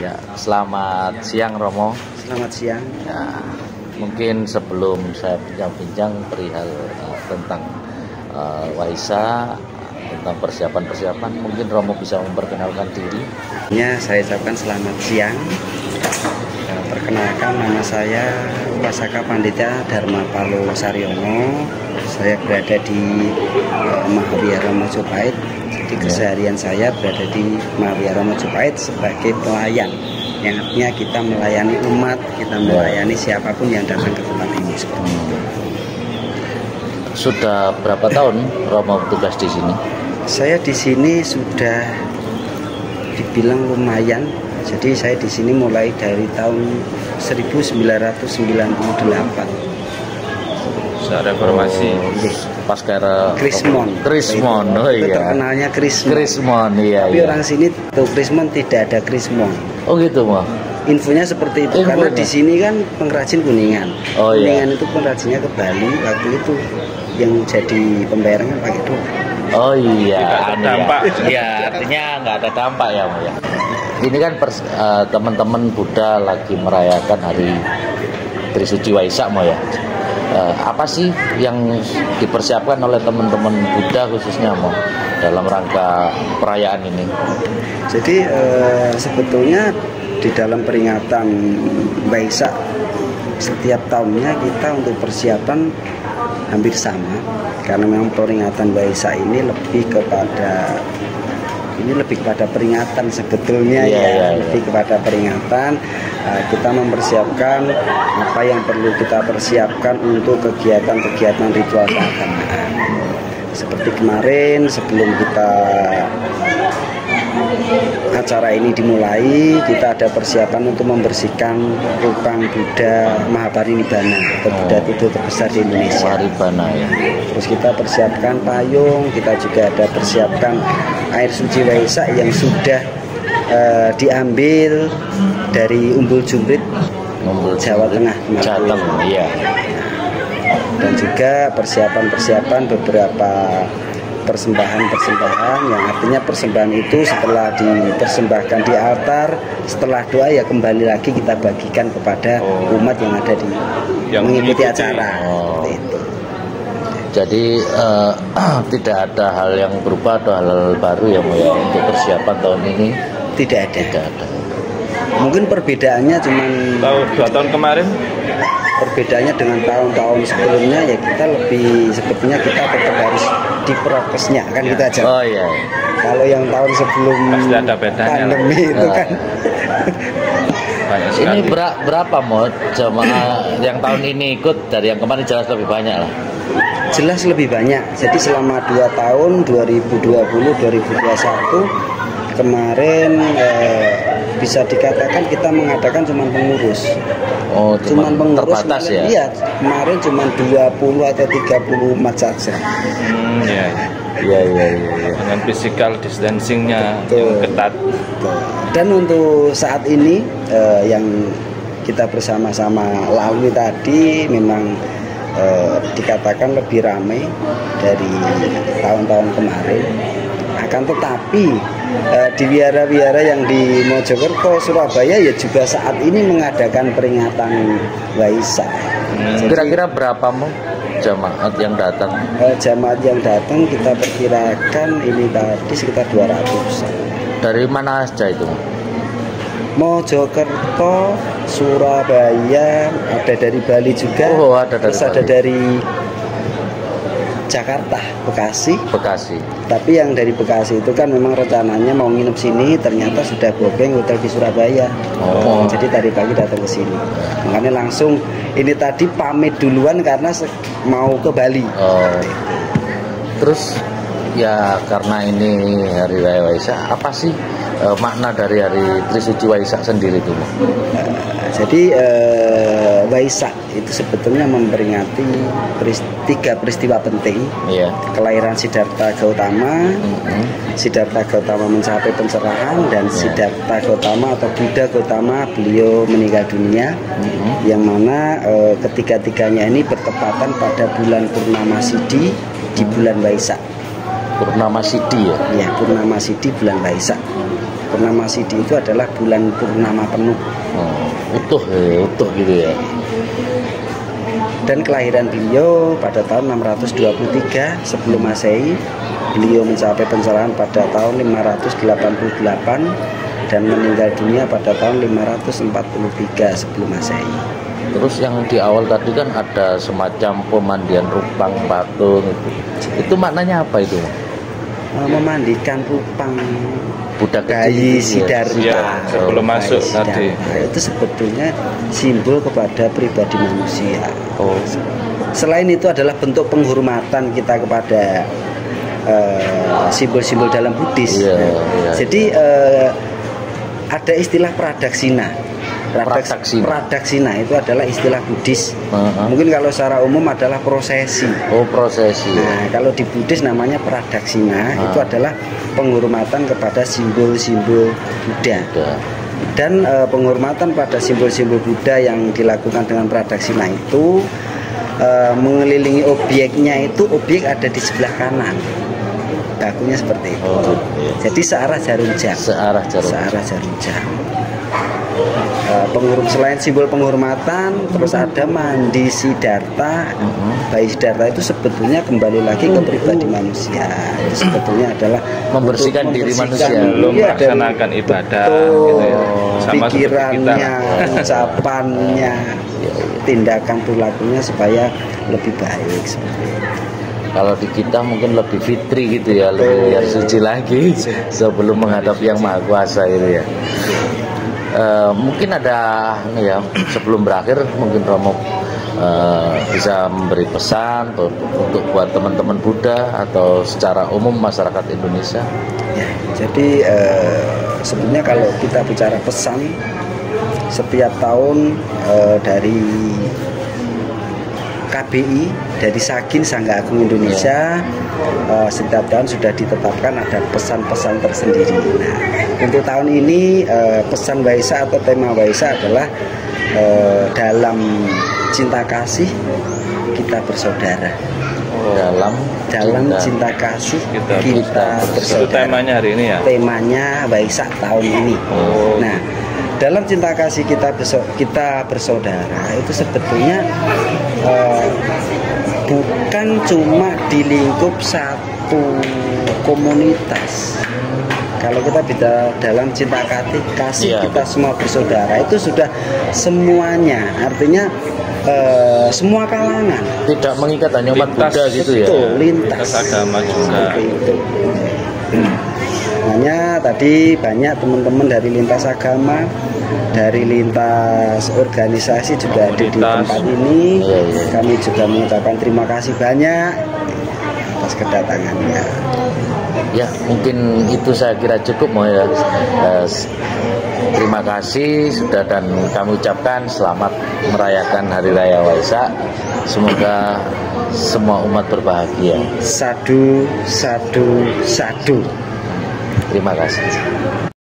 Ya, selamat siang Romo. Selamat siang. Ya, mungkin sebelum saya bincang-bincang perihal tentang Waisak, tentang persiapan-persiapan, mungkin Romo bisa memperkenalkan diri. Ya, saya ucapkan selamat siang. Perkenalkan, nama saya Wasaka Pandita Dharma Palo Saryono. Saya berada di Mahawihara Mojopahit. Jadi keseharian saya berada di Mahawihara Mojopahit sebagai pelayan. Yang artinya kita melayani umat, kita melayani siapapun yang datang ke tempat ini. Sudah berapa tahun Romo bertugas di sini? Saya di sini sudah dibilang lumayan. Jadi saya di sini mulai dari tahun 1998. Saat reformasi. Pas kira Krismon. Oh iya. Terkenalnya Krismon. Krismon, iya. Tapi orang sini tuh Krismon tidak ada Krismon. Oh gitu, Mo. Infonya seperti itu. Karena di sini kan pengrajin Kuningan. Oh iya. Kuningan itu pengrajinnya ke Bali waktu itu, yang jadi pembayaran kan pakai dolar. Oh iya. Tidak ada dampak. Ya, artinya nggak ada dampak ya, Mo ya. Ini kan teman-teman Buddha lagi merayakan hari Trisuci Waisak, Mo ya. Apa sih yang dipersiapkan oleh teman-teman Buddha khususnya, Mo, dalam rangka perayaan ini? Jadi sebetulnya di dalam peringatan Waisak setiap tahunnya kita untuk persiapan hampir sama, karena memang peringatan Waisak ini lebih kepada peringatan sebetulnya, lebih kepada peringatan. Kita mempersiapkan apa yang perlu kita persiapkan untuk kegiatan-kegiatan ritual keagamaan. Seperti kemarin sebelum kita acara ini dimulai, kita ada persiapan untuk membersihkan rupang Buddha Mahaparinibbana atau Buddha itu terbesar di Indonesia. Mahaparinibbana ya. Terus kita persiapkan payung, kita juga ada persiapkan air suci Waisak yang sudah diambil dari Umbul Jumprit, Jawa Tengah. Jateng, iya. Dan juga persiapan beberapa persembahan yang artinya persembahan itu setelah dipersembahkan di altar, setelah doa ya kembali lagi kita bagikan kepada umat yang ada di yang mengikuti acara. Itu. Jadi tidak ada hal yang berubah atau hal baru ya, Mo, ya, untuk persiapan tahun ini? Tidak ada. Mungkin perbedaannya cuman 2 tahun kemarin. Perbedaannya dengan tahun-tahun sebelumnya ya kita sepertinya kita tetap harus di prokesnya kan kita aja. Oh iya. Kalau yang tahun sebelum pandemi itu kan. Ini berapa, Mo, jemaah yang tahun ini ikut dari yang kemarin? Jelas lebih banyak lah. Jelas lebih banyak. Jadi selama 2 tahun 2020-2021 kemarin bisa dikatakan kita mengadakan cuma pengurus. Oh, cuma pengurus terbatas ya? Iya, kemarin cuma 20 atau 30 umat saja. Iya. Dengan physical distancingnya yang ketat. Dan untuk saat ini yang kita bersama-sama lalui tadi memang dikatakan lebih ramai dari tahun-tahun kemarin. Akan tetapi di wihara-wihara yang di Mojokerto, Surabaya ya juga saat ini mengadakan peringatan Waisak. Kira-kira berapa, Mo, jamaat yang datang? Jamaat yang datang kita perkirakan ini tadi sekitar 200. Dari mana saja itu, Mo? Mojokerto, Surabaya, ada dari Bali juga. Oh, ada dari terus Bali. Ada dari Jakarta, Bekasi. Tapi yang dari Bekasi itu kan memang rencananya mau nginep sini, ternyata sudah booking hotel di Surabaya. Jadi tadi pagi datang ke sini. Makanya langsung ini tadi pamit duluan karena mau ke Bali. Terus ya karena ini hari raya Waisak, apa sih makna dari hari Trisuci Waisak sendiri itu, Mo? Jadi Waisak itu sebetulnya memperingati 3 peristiwa penting. Iya. Kelahiran Siddhartha Gautama, Siddhartha Gautama mencapai pencerahan, dan Siddhartha Gautama atau Buddha Gautama beliau meninggal dunia. Yang mana ketiga-tiganya ini bertepatan pada bulan Purnama Sidhi di bulan Waisak. Purnama Sidhi ya? Ya, Purnama Sidhi bulan Waisak. purnama Sidi itu adalah bulan purnama penuh. Utuh gitu ya. Dan kelahiran beliau pada tahun 623 sebelum Masehi. Beliau mencapai pencerahan pada tahun 588 dan meninggal dunia pada tahun 543 sebelum Masehi. Terus yang di awal tadi kan ada semacam pemandian rupang patung itu maknanya apa itu? Memandikan rupang Buddha bayi kecil Siddhartha. Ya, sebelum masuk tadi. Itu sebetulnya simbol kepada pribadi manusia. Oh. Selain itu adalah bentuk penghormatan kita kepada simbol-simbol dalam Buddhis. Jadi ada istilah pradaksina. Pradaksina itu adalah istilah Buddhis. Mungkin kalau secara umum adalah prosesi. Oh, prosesi. Nah, kalau di Buddhis namanya pradaksina, itu adalah penghormatan kepada simbol-simbol Buddha. Dan penghormatan pada simbol-simbol Buddha yang dilakukan dengan pradaksina itu mengelilingi objeknya, itu objek ada di sebelah kanan. Bakunya seperti itu. Jadi searah jarum jam. Searah jarum jam. Selain simbol penghormatan, terus ada mandi Siddhartha. Bayi Siddhartha itu sebetulnya kembali lagi ke pribadi manusia. Itu sebetulnya adalah membersihkan diri manusia, belum melaksanakan ibadah, gitu ya. Sama pikirannya, ucapannya, tindakan perilakunya supaya lebih baik seperti itu. Kalau di kita mungkin lebih fitri gitu ya, lebih biar suci lagi sebelum menghadap Yang Maha Kuasa itu ya. Mungkin ada ya, sebelum berakhir mungkin Romo bisa memberi pesan untuk buat teman-teman Buddha atau secara umum masyarakat Indonesia. Ya, jadi sebenarnya kalau kita bicara pesan, setiap tahun dari KBI, dari Sagin Sangga Agung Indonesia, setiap tahun sudah ditetapkan ada pesan-pesan tersendiri. Nah, untuk tahun ini pesan Waisak atau tema Waisak adalah dalam cinta kasih kita bersaudara. Dalam cinta kasih kita bersaudara. Itu temanya hari ini ya? Temanya Waisak tahun ini. Nah, dalam cinta kasih kita bersaudara itu sebetulnya bukan cuma di lingkup satu komunitas. Kalau kita bicara dalam cinta kasih kita semua bersaudara, itu sudah semuanya, artinya semua kalangan. Tidak mengikat hanya umat Buddha gitu ya. Lintas agama juga. Itu. Makanya tadi banyak teman-teman dari lintas agama, dari lintas organisasi juga ada di tempat ini. Kami juga mengucapkan terima kasih banyak atas kedatangannya. Ya, mungkin itu saya kira cukup ya. Terima kasih sudah, dan kami ucapkan selamat merayakan Hari Raya Waisak. Semoga semua umat berbahagia. Sadu, sadu, sadu. Terima kasih.